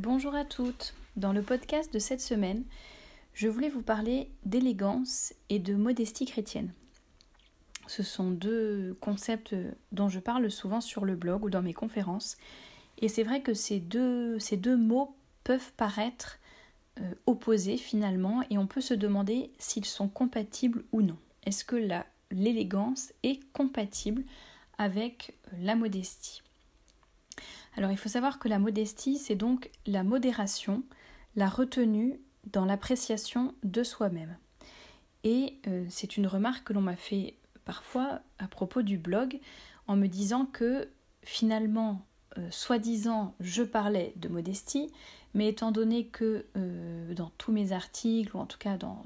Bonjour à toutes. Dans le podcast de cette semaine, je voulais vous parler d'élégance et de modestie chrétienne. Ce sont deux concepts dont je parle souvent sur le blog ou dans mes conférences. Et c'est vrai que ces deux mots peuvent paraître opposés finalement et on peut se demander s'ils sont compatibles ou non. Est-ce que l'élégance est compatible avec la modestie ? Alors il faut savoir que la modestie, c'est donc la modération, la retenue dans l'appréciation de soi-même. Et c'est une remarque que l'on m'a fait parfois à propos du blog, en me disant que finalement, soi-disant, je parlais de modestie, mais étant donné que dans tous mes articles, ou en tout cas dans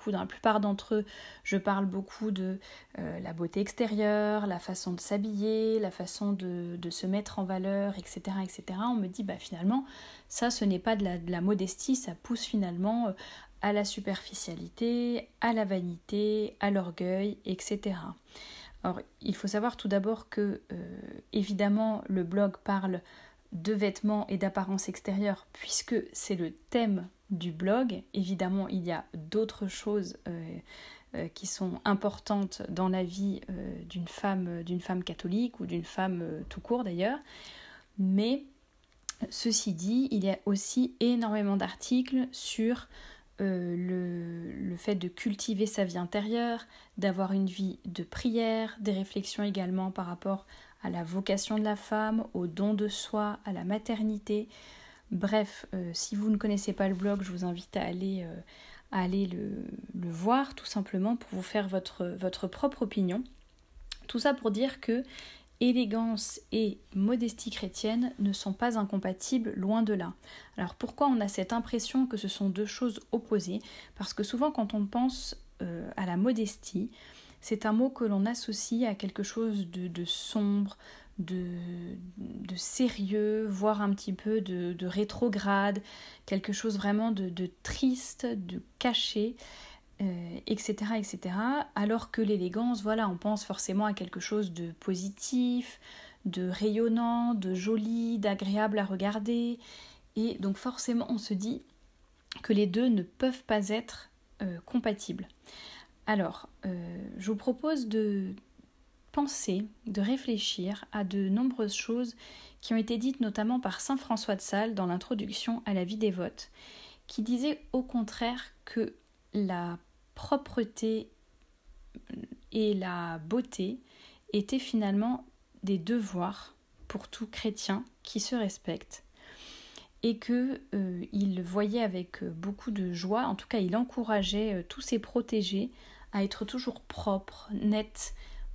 la plupart d'entre eux, je parle beaucoup de la beauté extérieure, la façon de s'habiller, la façon de se mettre en valeur, etc., on me dit finalement, ça ce n'est pas de la modestie, ça pousse finalement à la superficialité, à la vanité, à l'orgueil, etc. Alors, il faut savoir tout d'abord que, évidemment, le blog parle de vêtements et d'apparence extérieure, puisque c'est le thème du blog. Évidemment, il y a d'autres choses qui sont importantes dans la vie d'une femme catholique ou d'une femme tout court d'ailleurs. Mais, ceci dit, il y a aussi énormément d'articles sur le fait de cultiver sa vie intérieure, d'avoir une vie de prière, des réflexions également par rapport à la vocation de la femme, au don de soi, à la maternité. Bref, si vous ne connaissez pas le blog, je vous invite à aller le voir tout simplement pour vous faire votre propre opinion. Tout ça pour dire que élégance et modestie chrétienne ne sont pas incompatibles, loin de là. Alors pourquoi on a cette impression que ce sont deux choses opposées ? Parce que souvent quand on pense à la modestie, c'est un mot que l'on associe à quelque chose de sombre, de sérieux, voire un petit peu de rétrograde, quelque chose vraiment de triste, de caché, etc., alors que l'élégance, on pense forcément à quelque chose de positif, de rayonnant, de joli, d'agréable à regarder, et donc forcément on se dit que les deux ne peuvent pas être compatibles. Alors, je vous propose de penser, de réfléchir à de nombreuses choses qui ont été dites notamment par saint François de Sales dans l'introduction à la vie dévote, qui disait au contraire que la propreté et la beauté étaient finalement des devoirs pour tout chrétien qui se respecte et qu'il voyait avec beaucoup de joie, en tout cas il encourageait tous ses protégés à être toujours propres, nets,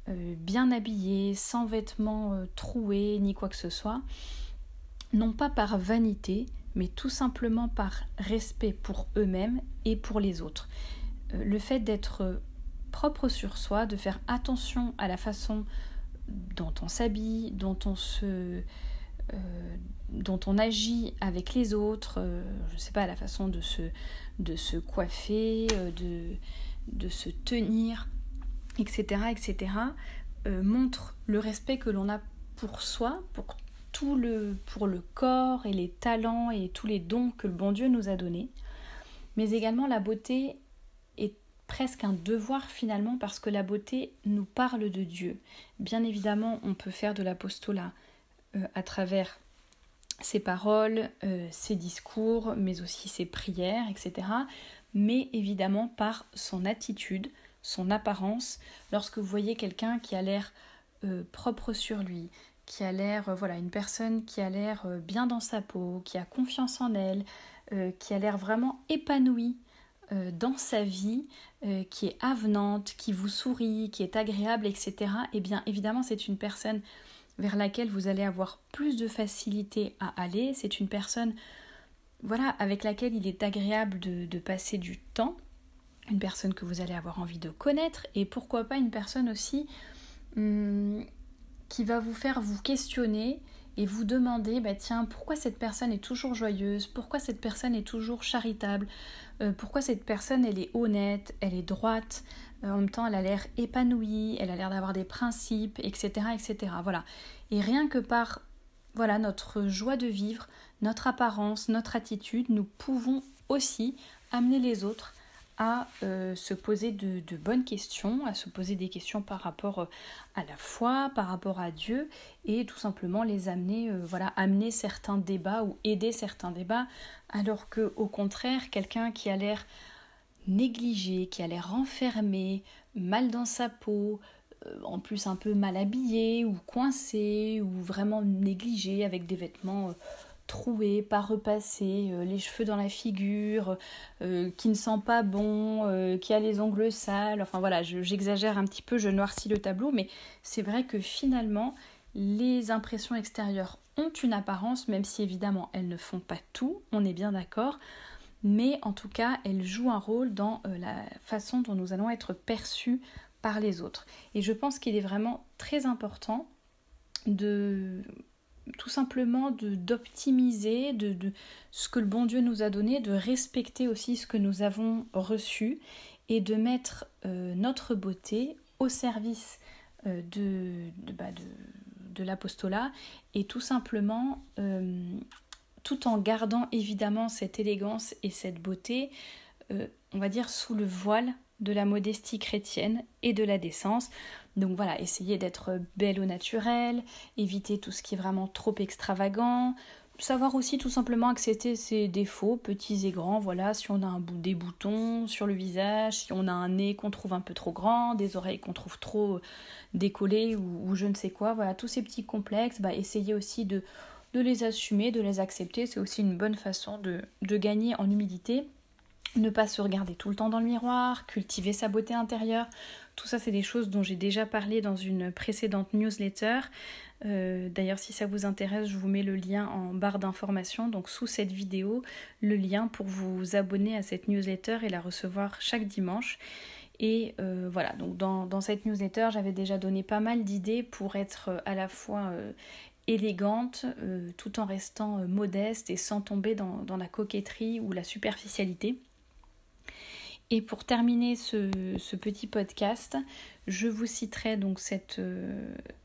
bien habillés, sans vêtements troués ni quoi que ce soit, non pas par vanité, mais tout simplement par respect pour eux-mêmes et pour les autres. Le fait d'être propre sur soi, de faire attention à la façon dont on s'habille, dont on agit avec les autres, la façon de se coiffer, de se tenir, etc., montre le respect que l'on a pour soi, pour le corps et les talents et tous les dons que le bon Dieu nous a donnés. Mais également la beauté est presque un devoir finalement parce que la beauté nous parle de Dieu. Bien évidemment, on peut faire de l'apostolat à travers ses paroles, ses discours, mais aussi ses prières, etc. Mais évidemment par son attitude, son apparence. Lorsque vous voyez quelqu'un qui a l'air propre sur lui, qui a l'air, une personne qui a l'air bien dans sa peau, qui a confiance en elle, qui a l'air vraiment épanouie dans sa vie, qui est avenante, qui vous sourit, qui est agréable, etc. Eh bien, évidemment, c'est une personne vers laquelle vous allez avoir plus de facilité à aller. C'est une personne, avec laquelle il est agréable de passer du temps. Une personne que vous allez avoir envie de connaître. Et pourquoi pas une personne aussi qui va vous faire vous questionner et vous demander, pourquoi cette personne est toujours joyeuse, pourquoi cette personne est toujours charitable, pourquoi cette personne elle est honnête, elle est droite, en même temps elle a l'air épanouie, elle a l'air d'avoir des principes, etc. Voilà. Et rien que par notre joie de vivre, notre apparence, notre attitude, nous pouvons aussi amener les autres à se poser de bonnes questions, à se poser des questions par rapport à la foi, par rapport à Dieu, et tout simplement les amener, amener certains débats ou aider certains débats, alors que au contraire, quelqu'un qui a l'air négligé, qui a l'air renfermé, mal dans sa peau, en plus un peu mal habillé ou coincé ou vraiment négligé avec des vêtements troué, pas repassé, les cheveux dans la figure, qui ne sent pas bon, qui a les ongles sales, enfin voilà, j'exagère un petit peu, je noircis le tableau, mais c'est vrai que finalement, les impressions extérieures ont une apparence, même si évidemment elles ne font pas tout, on est bien d'accord, mais en tout cas, elles jouent un rôle dans la façon dont nous allons être perçus par les autres. Et je pense qu'il est vraiment très important de tout simplement d'optimiser de ce que le bon Dieu nous a donné, de respecter aussi ce que nous avons reçu et de mettre notre beauté au service de l'apostolat et tout simplement, tout en gardant évidemment cette élégance et cette beauté, on va dire sous le voile de la modestie chrétienne et de la décence. Donc voilà, essayer d'être belle au naturel, éviter tout ce qui est vraiment trop extravagant, savoir aussi tout simplement accepter ses défauts, petits et grands, voilà, si on a des boutons sur le visage, si on a un nez qu'on trouve un peu trop grand, des oreilles qu'on trouve trop décollées ou je ne sais quoi, voilà, tous ces petits complexes, essayer aussi de les assumer, de les accepter, c'est aussi une bonne façon de gagner en humilité. Ne pas se regarder tout le temps dans le miroir, cultiver sa beauté intérieure, tout ça c'est des choses dont j'ai déjà parlé dans une précédente newsletter. D'ailleurs si ça vous intéresse, je vous mets le lien en barre d'information, donc sous cette vidéo, le lien pour vous abonner à cette newsletter et la recevoir chaque dimanche. Et voilà, donc dans cette newsletter, j'avais déjà donné pas mal d'idées pour être à la fois élégante, tout en restant modeste et sans tomber dans la coquetterie ou la superficialité. Et pour terminer ce petit podcast, je vous citerai donc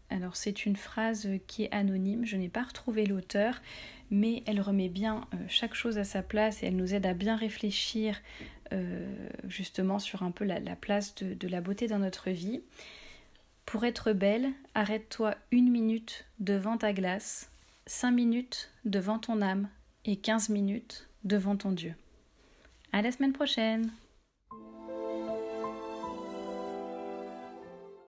alors c'est une phrase qui est anonyme, je n'ai pas retrouvé l'auteur, mais elle remet bien chaque chose à sa place et elle nous aide à bien réfléchir justement sur un peu la place de la beauté dans notre vie. Pour être belle, arrête-toi 1 minute devant ta glace, 5 minutes devant ton âme et 15 minutes devant ton Dieu. À la semaine prochaine!